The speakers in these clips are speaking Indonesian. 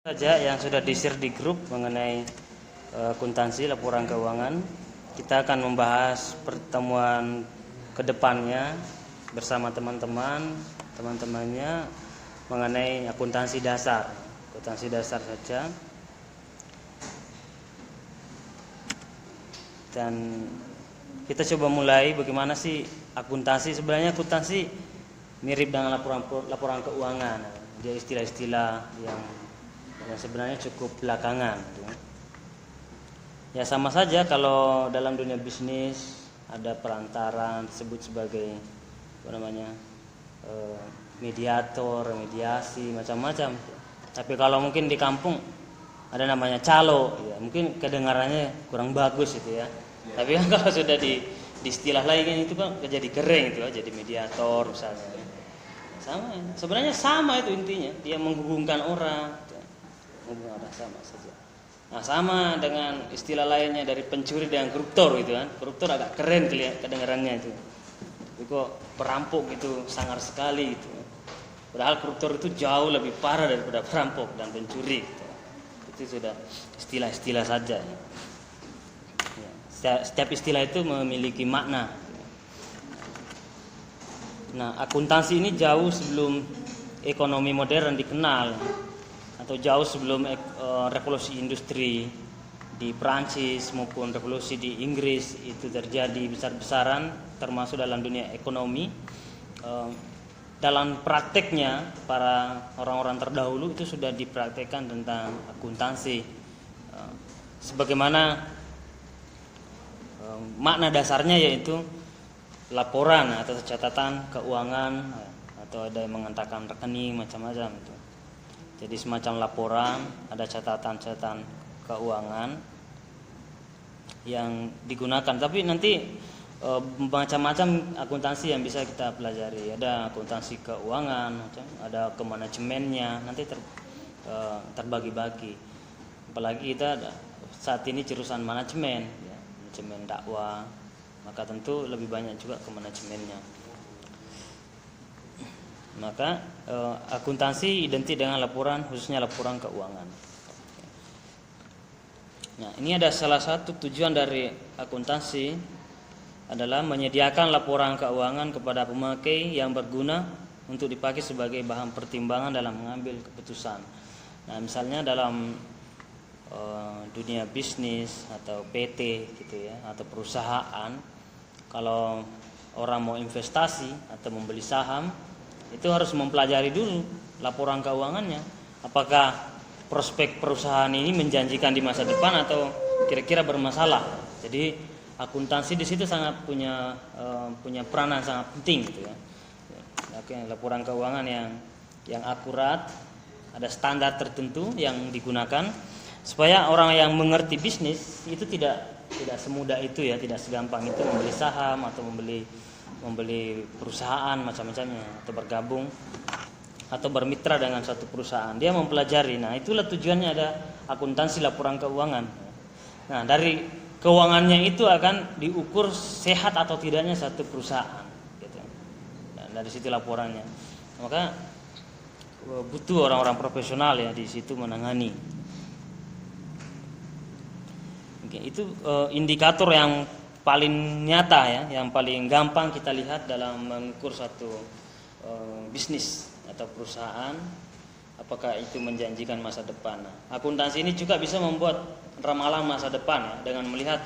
Saja yang sudah di-share di grup mengenai akuntansi laporan keuangan. Kita akan membahas pertemuan kedepannya bersama teman-temannya mengenai akuntansi dasar saja. Dan kita coba mulai bagaimana sih akuntansi. Sebenarnya akuntansi mirip dengan laporan keuangan. Dia istilah-istilah yang sebenarnya cukup belakangan. Ya sama saja kalau dalam dunia bisnis ada perantara disebut sebagai mediator, mediasi, macam-macam. Tapi kalau mungkin di kampung ada namanya calo, ya mungkin kedengarannya kurang bagus itu ya. Tapi kan kalau sudah di istilah lain kan itu kan jadi keren itu ya, jadi mediator misalnya. Sama, sebenarnya sama itu intinya, dia menghubungkan orang. Sama saja. Nah sama dengan istilah lainnya dari pencuri dan koruptor gitu kan. Koruptor agak keren kedengarannya itu. Tapi kok perampok itu sangar sekali gitu. Padahal koruptor itu jauh lebih parah daripada perampok dan pencuri gitu. Itu sudah istilah-istilah saja. Ya, setiap istilah itu memiliki makna. Nah akuntansi ini jauh sebelum ekonomi modern dikenal, atau jauh sebelum revolusi industri di Prancis maupun revolusi di Inggris itu terjadi besar-besaran, termasuk dalam dunia ekonomi. Dalam prakteknya para orang-orang terdahulu itu sudah dipraktekkan tentang akuntansi. Sebagaimana makna dasarnya yaitu laporan atau catatan keuangan, atau ada yang mengatakan rekening, macam-macam itu. Jadi semacam laporan, ada catatan-catatan keuangan yang digunakan. Tapi nanti macam-macam akuntansi yang bisa kita pelajari. Ada akuntansi keuangan, ada kemanajemennya, nanti terbagi-bagi. Apalagi kita saat ini jurusan manajemen, ya, manajemen dakwah, maka tentu lebih banyak juga ke manajemennya. Maka akuntansi identik dengan laporan, khususnya laporan keuangan. Nah, ini ada salah satu tujuan dari akuntansi adalah menyediakan laporan keuangan kepada pemakai yang berguna untuk dipakai sebagai bahan pertimbangan dalam mengambil keputusan. Nah, misalnya dalam dunia bisnis atau PT gitu ya, atau perusahaan, kalau orang mau investasi atau membeli saham, itu harus mempelajari dulu laporan keuangannya. Apakah prospek perusahaan ini menjanjikan di masa depan atau kira-kira bermasalah. Jadi akuntansi di situ sangat punya peranan sangat penting gitu ya. Oke, laporan keuangan yang akurat, ada standar tertentu yang digunakan supaya orang yang mengerti bisnis itu tidak semudah itu ya, tidak segampang itu membeli saham atau membeli perusahaan macam-macamnya, atau bergabung atau bermitra dengan satu perusahaan. Dia mempelajari. Nah, itulah tujuannya ada akuntansi laporan keuangan. Nah, dari keuangannya itu akan diukur sehat atau tidaknya satu perusahaan gitu. Dan dari situ laporannya. Maka butuh orang-orang profesional ya di situ menangani. Oke, itu indikator yang paling nyata ya, yang paling gampang kita lihat dalam mengukur satu bisnis atau perusahaan, apakah itu menjanjikan masa depan. Nah, akuntansi ini juga bisa membuat ramalan masa depan ya, dengan melihat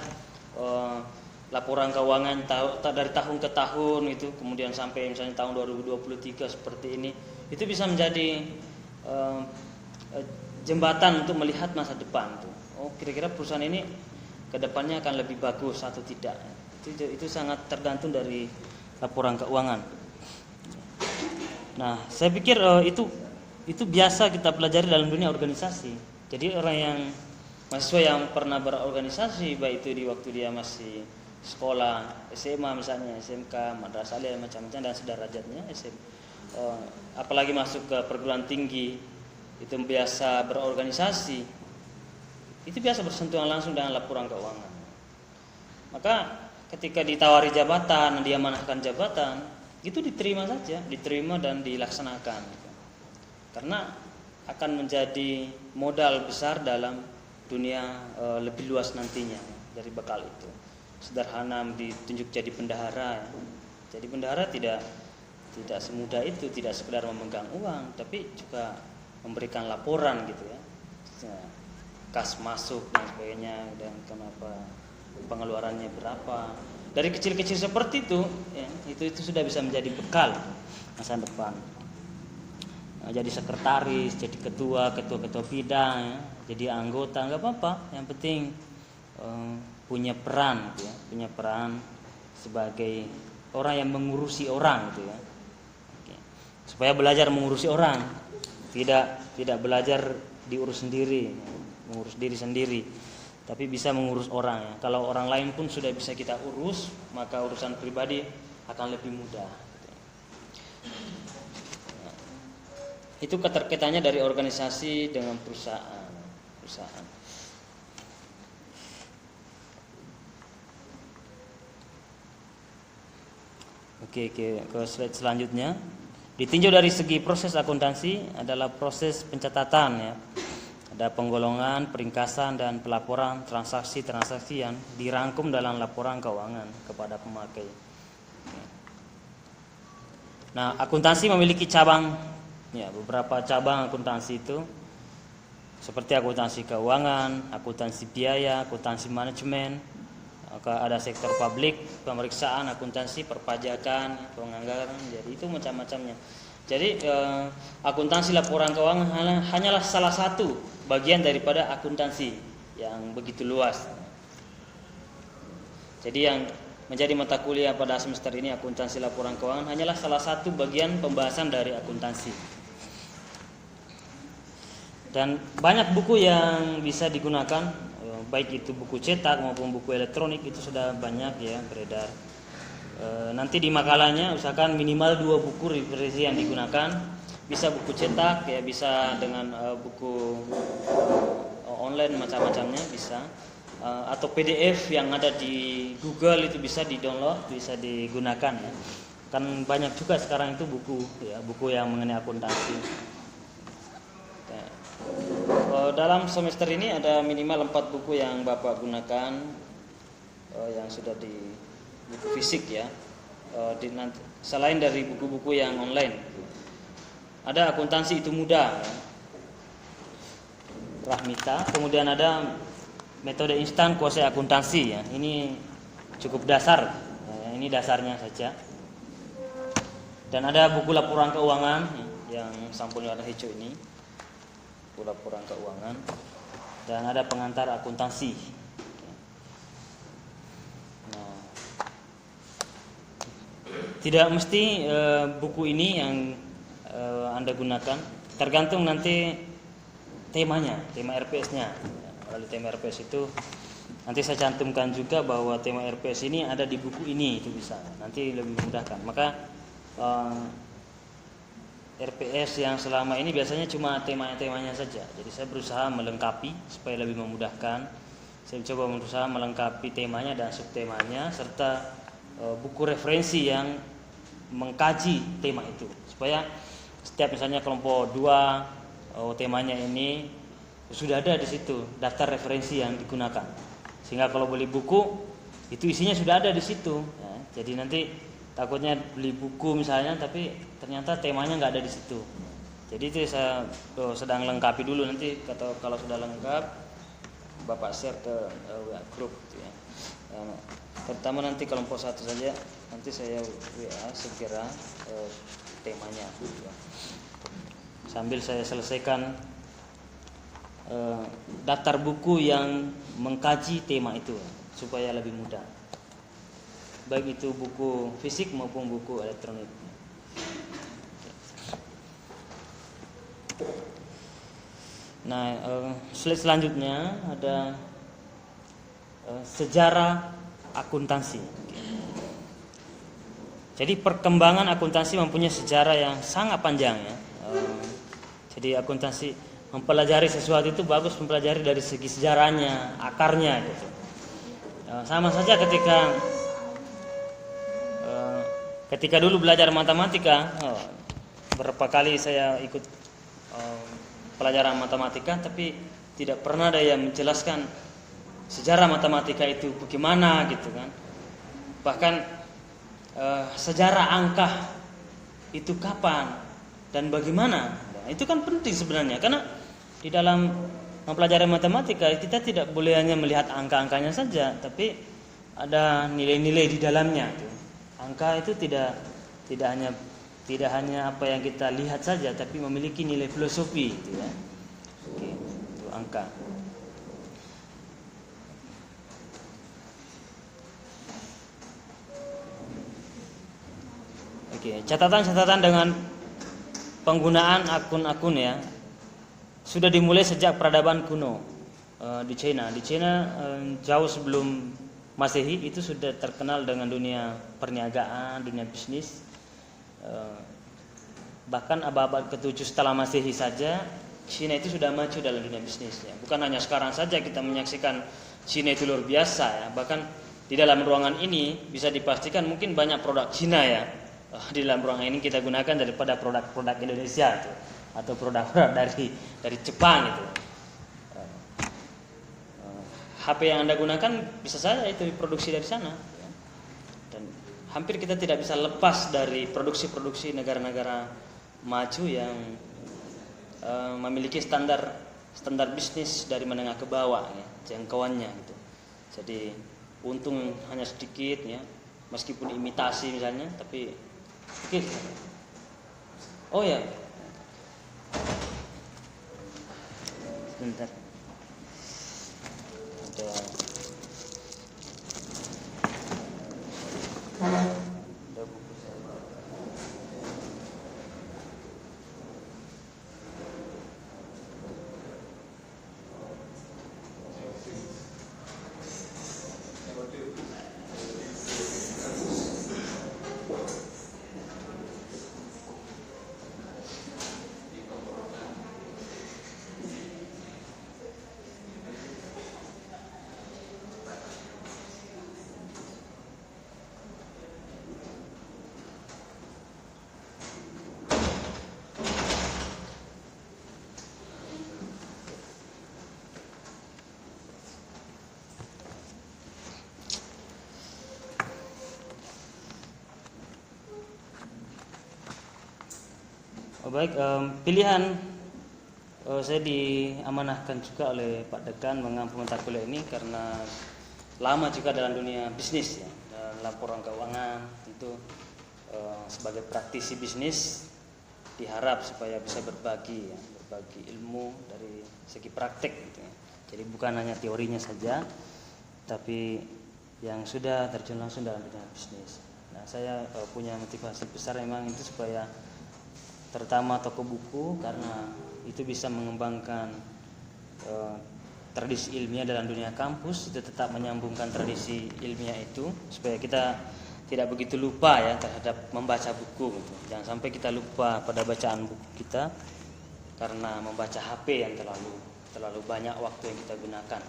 laporan keuangan dari tahun ke tahun itu, kemudian sampai misalnya tahun 2023 seperti ini, itu bisa menjadi jembatan untuk melihat masa depan tuh. Oh, kira-kira perusahaan ini kedepannya akan lebih bagus atau tidak. Itu sangat tergantung dari laporan keuangan. Nah, saya pikir itu biasa kita pelajari dalam dunia organisasi. Jadi mahasiswa yang pernah berorganisasi, baik itu di waktu dia masih sekolah, SMA misalnya, SMK, madrasah aliyah macam-macam dan sederajatnya, apalagi masuk ke perguruan tinggi, itu biasa berorganisasi. Itu biasa bersentuhan langsung dengan laporan keuangan. Maka ketika ditawari jabatan, dia manahkan jabatan, itu diterima saja, diterima dan dilaksanakan. Karena akan menjadi modal besar dalam dunia lebih luas nantinya dari bekal itu. Sederhana ditunjuk jadi bendahara ya. Jadi bendahara tidak semudah itu, tidak sekedar memegang uang, tapi juga memberikan laporan gitu ya. Kas masuk dan sebagainya, dan kenapa pengeluarannya berapa. Dari kecil-kecil seperti itu ya, itu sudah bisa menjadi bekal masa depan. Jadi sekretaris, jadi ketua bidang ya, jadi anggota nggak apa-apa, yang penting punya peran gitu ya, punya peran sebagai orang yang mengurusi orang gitu ya. Oke. Supaya belajar mengurusi orang, tidak belajar diurus sendiri, mengurus diri sendiri, tapi bisa mengurus orang ya. Kalau orang lain pun sudah bisa kita urus, maka urusan pribadi akan lebih mudah. Nah, itu keterkaitannya dari organisasi dengan perusahaan. Oke, ke slide selanjutnya. Ditinjau dari segi proses akuntansi adalah proses pencatatan ya. Ada penggolongan, peringkasan, dan pelaporan transaksi-transaksi yang dirangkum dalam laporan keuangan kepada pemakai. Nah, akuntansi memiliki cabang, ya, beberapa cabang akuntansi itu, seperti akuntansi keuangan, akuntansi biaya, akuntansi manajemen, ada sektor publik, pemeriksaan, akuntansi, perpajakan, penganggaran, jadi itu macam-macamnya. Jadi akuntansi laporan keuangan hanyalah salah satu bagian daripada akuntansi yang begitu luas. Jadi yang menjadi mata kuliah pada semester ini akuntansi laporan keuangan hanyalah salah satu bagian pembahasan dari akuntansi. Dan banyak buku yang bisa digunakan, baik itu buku cetak maupun buku elektronik, itu sudah banyak ya beredar. Nanti di makalahnya usahakan minimal 2 buku referensi yang digunakan. Bisa buku cetak ya, bisa dengan buku online macam-macamnya bisa, atau PDF yang ada di Google itu bisa di-download, bisa digunakan ya. Kan banyak juga sekarang itu buku ya, buku yang mengenai akuntansi. Dalam semester ini ada minimal 4 buku yang Bapak gunakan, yang sudah di buku fisik ya, selain dari buku-buku yang online. Ada akuntansi itu mudah ya, Rahmita, kemudian ada metode instan kuasai akuntansi ya, ini cukup dasar ya, ini dasarnya saja. Dan ada buku laporan keuangan ya, yang sampulnya warna hijau ini, buku laporan keuangan, dan ada pengantar akuntansi. Tidak mesti buku ini yang Anda gunakan, tergantung nanti temanya, tema RPS-nya. Melalui tema RPS itu nanti saya cantumkan juga bahwa tema RPS ini ada di buku ini, itu bisa. Nanti lebih memudahkan. Maka RPS yang selama ini biasanya cuma temanya saja. Jadi saya berusaha melengkapi supaya lebih memudahkan. Saya coba berusaha melengkapi temanya dan subtemanya serta buku referensi yang mengkaji tema itu, supaya setiap misalnya kelompok 2 temanya ini sudah ada di situ daftar referensi yang digunakan, sehingga kalau beli buku itu isinya sudah ada di situ ya. Jadi nanti takutnya beli buku misalnya tapi ternyata temanya nggak ada di situ. Jadi itu saya sedang lengkapi dulu, nanti kalau sudah lengkap Bapak share ke grup gitu ya. Pertama nanti kelompok 1 saja, nanti saya WA segera temanya ya. Sambil saya selesaikan daftar buku yang mengkaji tema itu supaya lebih mudah, baik itu buku fisik maupun buku elektronik. Nah, slide selanjutnya ada sejarah akuntansi. Jadi perkembangan akuntansi mempunyai sejarah yang sangat panjang ya. Jadi akuntansi mempelajari sesuatu itu bagus mempelajari dari segi sejarahnya, akarnya gitu. Sama saja ketika dulu belajar matematika, berapa kali saya ikut pelajaran matematika, tapi tidak pernah ada yang menjelaskan sejarah matematika itu bagaimana gitu kan. Bahkan sejarah angka itu kapan dan bagaimana. Nah, itu kan penting sebenarnya, karena di dalam mempelajari matematika kita tidak boleh hanya melihat angka-angkanya saja, tapi ada nilai-nilai di dalamnya. Angka itu tidak hanya apa yang kita lihat saja, tapi memiliki nilai filosofi gitu ya. Oke, itu angka. Oke, catatan-catatan dengan penggunaan akun-akun ya sudah dimulai sejak peradaban kuno di China. Di China jauh sebelum Masehi itu sudah terkenal dengan dunia perniagaan, dunia bisnis. Bahkan abad-abad ke-7 setelah Masehi saja China itu sudah maju dalam dunia bisnis ya. Bukan hanya sekarang saja kita menyaksikan China itu luar biasa ya. Bahkan di dalam ruangan ini bisa dipastikan mungkin banyak produk China ya. Di dalam ruangan ini kita gunakan daripada produk-produk Indonesia itu, atau produk-produk dari Jepang itu. HP yang Anda gunakan bisa saja itu diproduksi dari sana ya. Dan hampir kita tidak bisa lepas dari produksi-produksi negara-negara maju yang memiliki standar bisnis dari menengah ke bawah ya, jangkauannya gitu. Jadi untung hanya sedikit ya, meskipun imitasi misalnya, tapi oke. Oh ya, sebentar. Ada buku saya. Baik, pilihan saya diamanahkan juga oleh Pak Dekan mengampu mata kuliah ini karena lama juga dalam dunia bisnis ya, dalam laporan keuangan tentu sebagai praktisi bisnis diharap supaya bisa berbagi ilmu dari segi praktek gitu ya. Jadi bukan hanya teorinya saja, tapi yang sudah terjun langsung dalam dunia bisnis. Nah, saya punya motivasi besar memang itu supaya terutama toko buku, karena itu bisa mengembangkan tradisi ilmiah dalam dunia kampus, itu tetap menyambungkan tradisi ilmiah itu supaya kita tidak begitu lupa ya terhadap membaca buku gitu. Jangan sampai kita lupa pada bacaan buku kita karena membaca HP yang terlalu banyak waktu yang kita gunakan.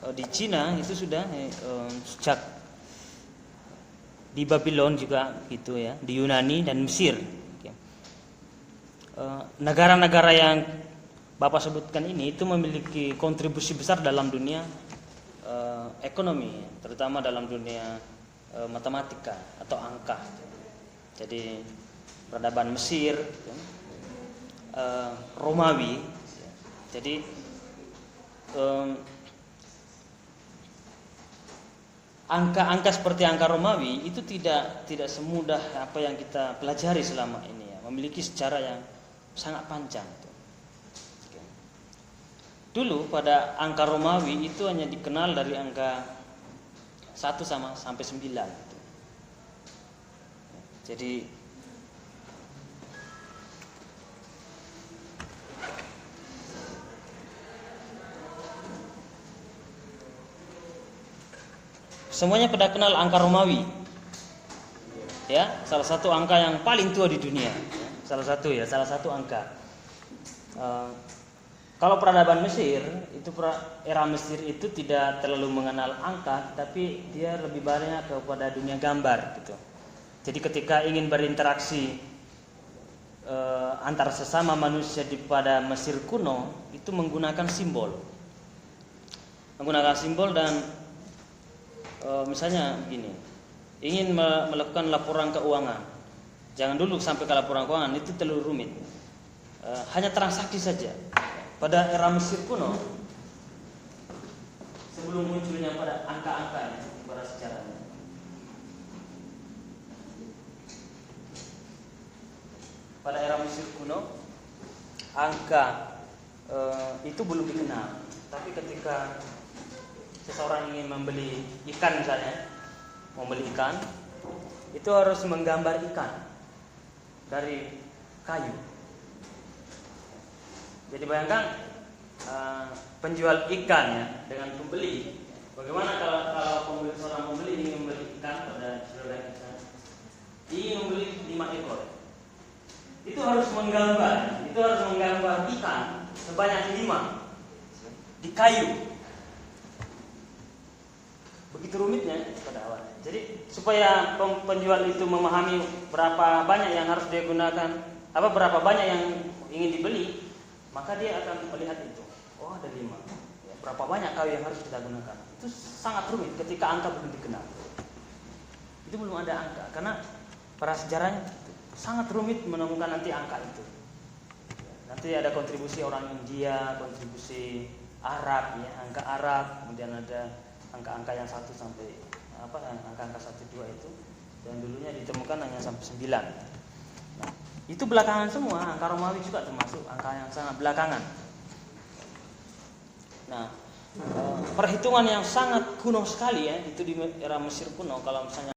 Di Cina itu sudah sejak di Babylon juga gitu ya, di Yunani dan Mesir. Negara-negara yang Bapak sebutkan ini itu memiliki kontribusi besar dalam dunia ekonomi, terutama dalam dunia matematika atau angka. Jadi peradaban Mesir, Romawi. Jadi angka-angka seperti angka Romawi itu tidak semudah apa yang kita pelajari selama ini ya, memiliki sejarah yang sangat panjang. Dulu pada angka Romawi itu hanya dikenal dari angka 1 sampai 9. Jadi semuanya pada kenal angka Romawi, ya, salah satu angka yang paling tua di dunia, salah satu angka. Kalau peradaban Mesir itu, era Mesir itu tidak terlalu mengenal angka, tapi dia lebih banyak kepada dunia gambar gitu. Jadi ketika ingin berinteraksi antar sesama manusia pada Mesir kuno itu menggunakan simbol, dan misalnya begini, ingin melakukan laporan keuangan, jangan dulu sampai ke laporan keuangan, itu terlalu rumit. Hanya transaksi saja. Pada era Mesir kuno, sebelum munculnya pada angka-angkanya, pada sejarahnya, pada era Mesir kuno, angka itu belum dikenal. Tapi ketika seseorang ingin membeli ikan misalnya, membeli ikan, itu harus menggambar ikan dari kayu. Jadi bayangkan penjual ikan ya dengan pembeli. Bagaimana kalau seorang pembeli ingin membeli ikan pada saudara kita, ingin membeli 5 ekor, itu harus menggambar ikan sebanyak 5 di kayu. Begitu rumitnya pada awalnya. Jadi supaya penjual itu memahami berapa banyak yang harus dia gunakan, berapa banyak yang ingin dibeli, maka dia akan melihat itu. Oh, ada 5. Ya, berapa banyak kayu yang harus kita gunakan? Itu sangat rumit ketika angka belum dikenal. Itu belum ada angka, karena para sejarahnya sangat rumit menemukan nanti angka itu. Nanti ada kontribusi orang India, kontribusi Arab, ya, angka Arab, kemudian ada angka-angka yang 1 sampai angka-angka 1, 2 itu, dan dulunya ditemukan hanya sampai 9. Nah, itu belakangan semua, angka Romawi juga termasuk angka yang sangat belakangan. Nah, perhitungan yang sangat kuno sekali ya, itu di era Mesir kuno. Kalau misalnya